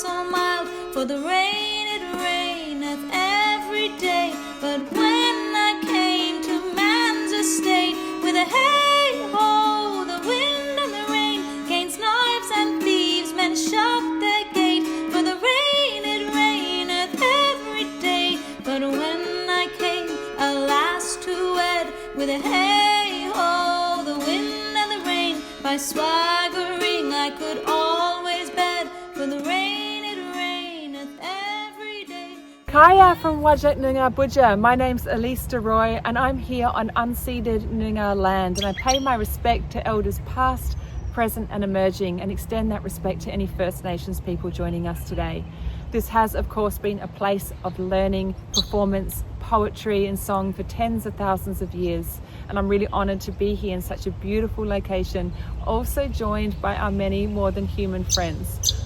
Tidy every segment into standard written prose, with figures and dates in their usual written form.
so mild, for the rain it raineth every day. But when I came to man's estate, with a hey-ho, the wind and the rain, gains knives and thieves, men shut their gate, for the rain it raineth every day. But when I came, alas, to wed, with a hey-ho, the wind and the rain, by swaggering I could always bed, for the rain it raineth every day. Kaya from Wajak Noongar Budja. My name's Alys Daroy and I'm here on unceded Noongar land, and I pay my respect to elders past, present and emerging, and extend that respect to any First Nations people joining us today. This has of course been a place of learning, performance, poetry and song for tens of thousands of years, and I'm really honoured to be here in such a beautiful location, also joined by our many more than human friends.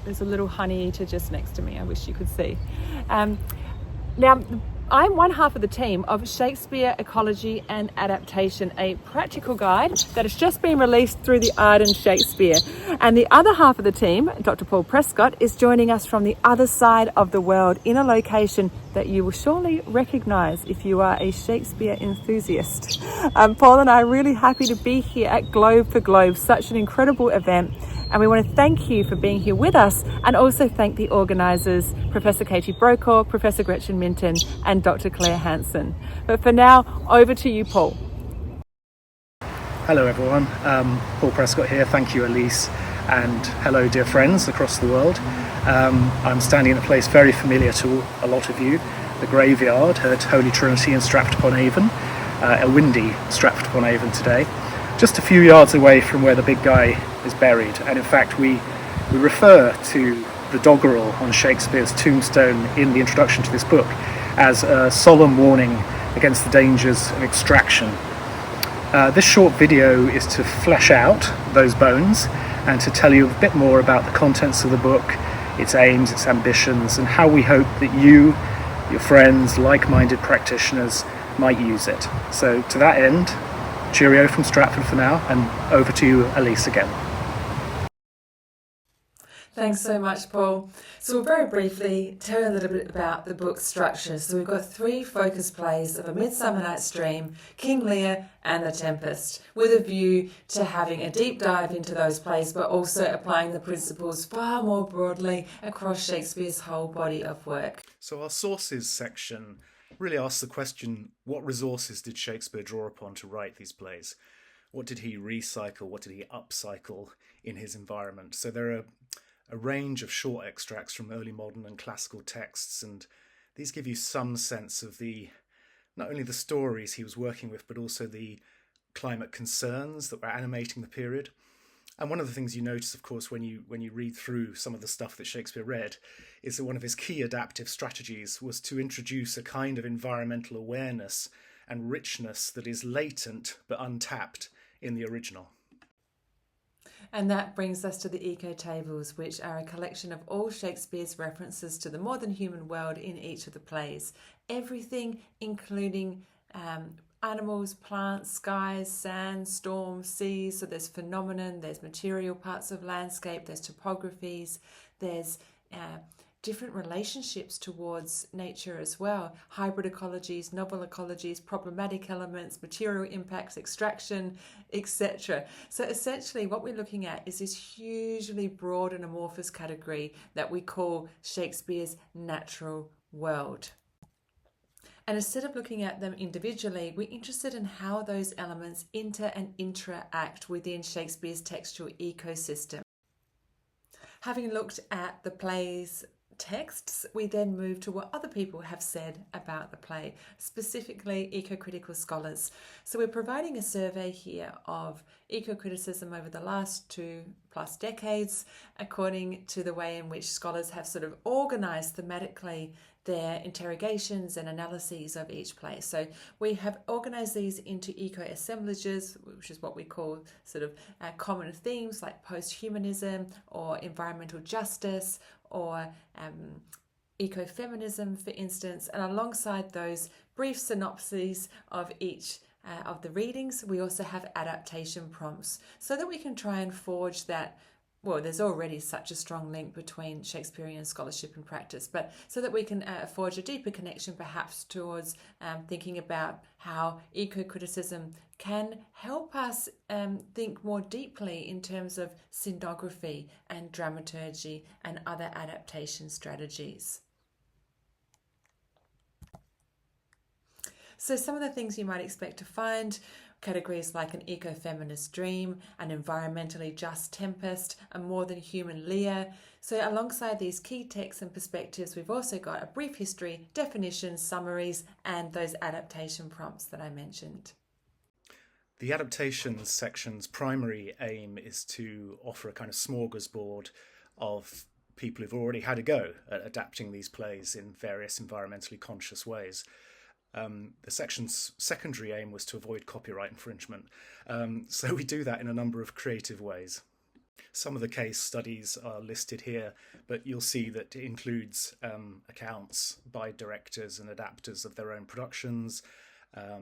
There's a little honey eater just next to me, I wish you could see. Now, I'm one half of the team of Shakespeare Ecology and Adaptation, a practical guide that has just been released through the Arden Shakespeare. And the other half of the team, Dr. Paul Prescott, is joining us from the other side of the world in a location that you will surely recognise if you are a Shakespeare enthusiast. Paul and I are really happy to be here at Globe for Globe, such an incredible event. And we want to thank you for being here with us, and also thank the organisers, Professor Katie Brokaw, Professor Gretchen Minton and Dr. Claire Hansen. But for now, over to you, Paul. Hello everyone, Paul Prescott here. Thank you, Alys, and hello dear friends across the world. I'm standing in a place very familiar to a lot of you, the graveyard at Holy Trinity in Stratford-upon-Avon, a windy Stratford-upon-Avon today, just a few yards away from where the big guy is buried. And in fact we refer to the doggerel on Shakespeare's tombstone in the introduction to this book as a solemn warning against the dangers of extraction. This short video is to flesh out those bones and to tell you a bit more about the contents of the book, its aims, its ambitions, and how we hope that you, your friends, like-minded practitioners might use it. So to that end, cheerio from Stratford for now, and over to you, Alys, again. Thanks so much, Paul. So we'll very briefly tell you a little bit about the book's structure. So we've got three focus plays of A Midsummer Night's Dream, King Lear and The Tempest, with a view to having a deep dive into those plays, but also applying the principles far more broadly across Shakespeare's whole body of work. So our sources section really asks the question, what resources did Shakespeare draw upon to write these plays? What did he recycle? What did he upcycle in his environment? So there are a range of short extracts from early modern and classical texts, and these give you some sense of not only the stories he was working with, but also the climate concerns that were animating the period. And one of the things you notice, of course, when you read through some of the stuff that Shakespeare read, is that one of his key adaptive strategies was to introduce a kind of environmental awareness and richness that is latent but untapped in the original. And that brings us to the eco tables, which are a collection of all Shakespeare's references to the more than human world in each of the plays. Everything, including animals, plants, skies, sand, storms, seas. So there's phenomenon, there's material parts of landscape, there's topographies, there's different relationships towards nature as well. Hybrid ecologies, novel ecologies, problematic elements, material impacts, extraction, etc. So essentially what we're looking at is this hugely broad and amorphous category that we call Shakespeare's natural world. And instead of looking at them individually, we're interested in how those elements inter and interact within Shakespeare's textual ecosystem. Having looked at the play's texts, we then move to what other people have said about the play, specifically eco-critical scholars. So we're providing a survey here of eco-criticism over the last 2+ decades, according to the way in which scholars have sort of organised thematically their interrogations and analyses of each play. So we have organised these into eco-assemblages, which is what we call sort of common themes like post-humanism or environmental justice or ecofeminism, for instance. And alongside those brief synopses of each of the readings, we also have adaptation prompts so that we can try and forge that well, there's already such a strong link between Shakespearean scholarship and practice, but so that we can forge a deeper connection perhaps towards thinking about how eco-criticism can help us think more deeply in terms of scenography and dramaturgy and other adaptation strategies. So some of the things you might expect to find: categories like an eco-feminist dream, an environmentally just tempest, a more than human Lear. So alongside these key texts and perspectives, we've also got a brief history, definitions, summaries, and those adaptation prompts that I mentioned. The adaptations section's primary aim is to offer a kind of smorgasbord of people who've already had a go at adapting these plays in various environmentally conscious ways. The section's secondary aim was to avoid copyright infringement. So we do that in a number of creative ways. Some of the case studies are listed here, but you'll see that it includes accounts by directors and adapters of their own productions.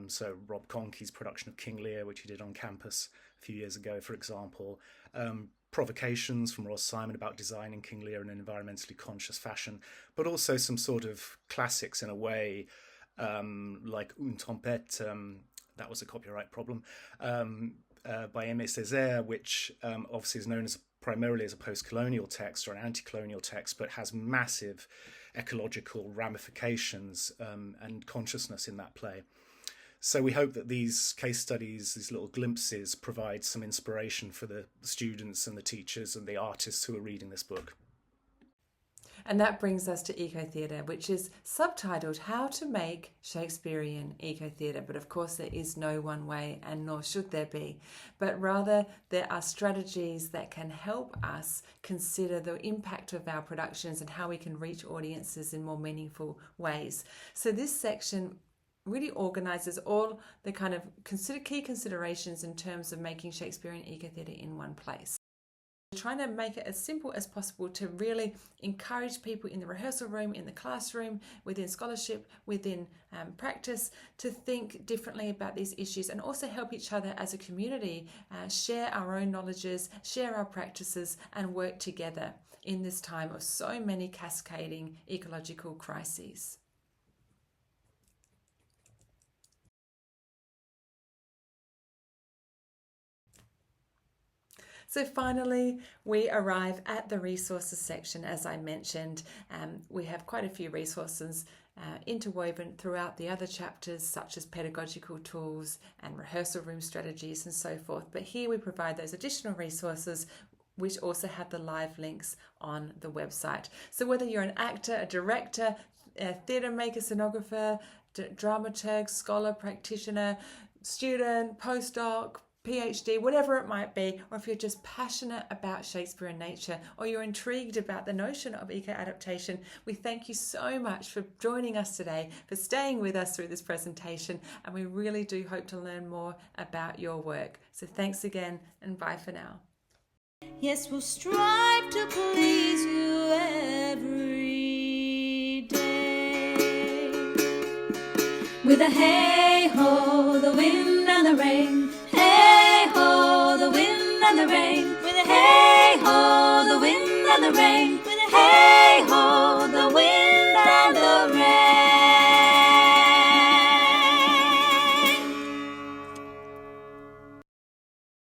So Rob Conkey's production of King Lear, which he did on campus a few years ago, for example. Provocations from Ross Simon about designing King Lear in an environmentally conscious fashion, but also some sort of classics in a way, like Une Tempête, that was a copyright problem, by Aimé Césaire, which obviously is known as primarily as a post-colonial text or an anti-colonial text, but has massive ecological ramifications and consciousness in that play. So we hope that these case studies, these little glimpses, provide some inspiration for the students and the teachers and the artists who are reading this book. And that brings us to eco-theatre, which is subtitled How to Make Shakespearean Eco-Theatre. But of course there is no one way, and nor should there be. But rather there are strategies that can help us consider the impact of our productions and how we can reach audiences in more meaningful ways. So this section really organises all the kind of key considerations in terms of making Shakespearean eco-theatre in one place. Trying to make it as simple as possible to really encourage people in the rehearsal room, in the classroom, within scholarship, within practice, to think differently about these issues and also help each other as a community share our own knowledges, share our practices, and work together in this time of so many cascading ecological crises. So finally, we arrive at the resources section. As I mentioned, we have quite a few resources interwoven throughout the other chapters, such as pedagogical tools and rehearsal room strategies and so forth. But here we provide those additional resources which also have the live links on the website. So whether you're an actor, a director, a theatre maker, scenographer, dramaturg, scholar, practitioner, student, postdoc, PhD, whatever it might be, or if you're just passionate about Shakespeare and nature, or you're intrigued about the notion of eco-adaptation, we thank you so much for joining us today, for staying with us through this presentation, and we really do hope to learn more about your work. So thanks again, and bye for now. Yes, we'll strive to please you every day. With a hey-ho, the wind and the rain. Hey-ho, the wind and the rain. With a hey-ho, the wind and the rain. With a hey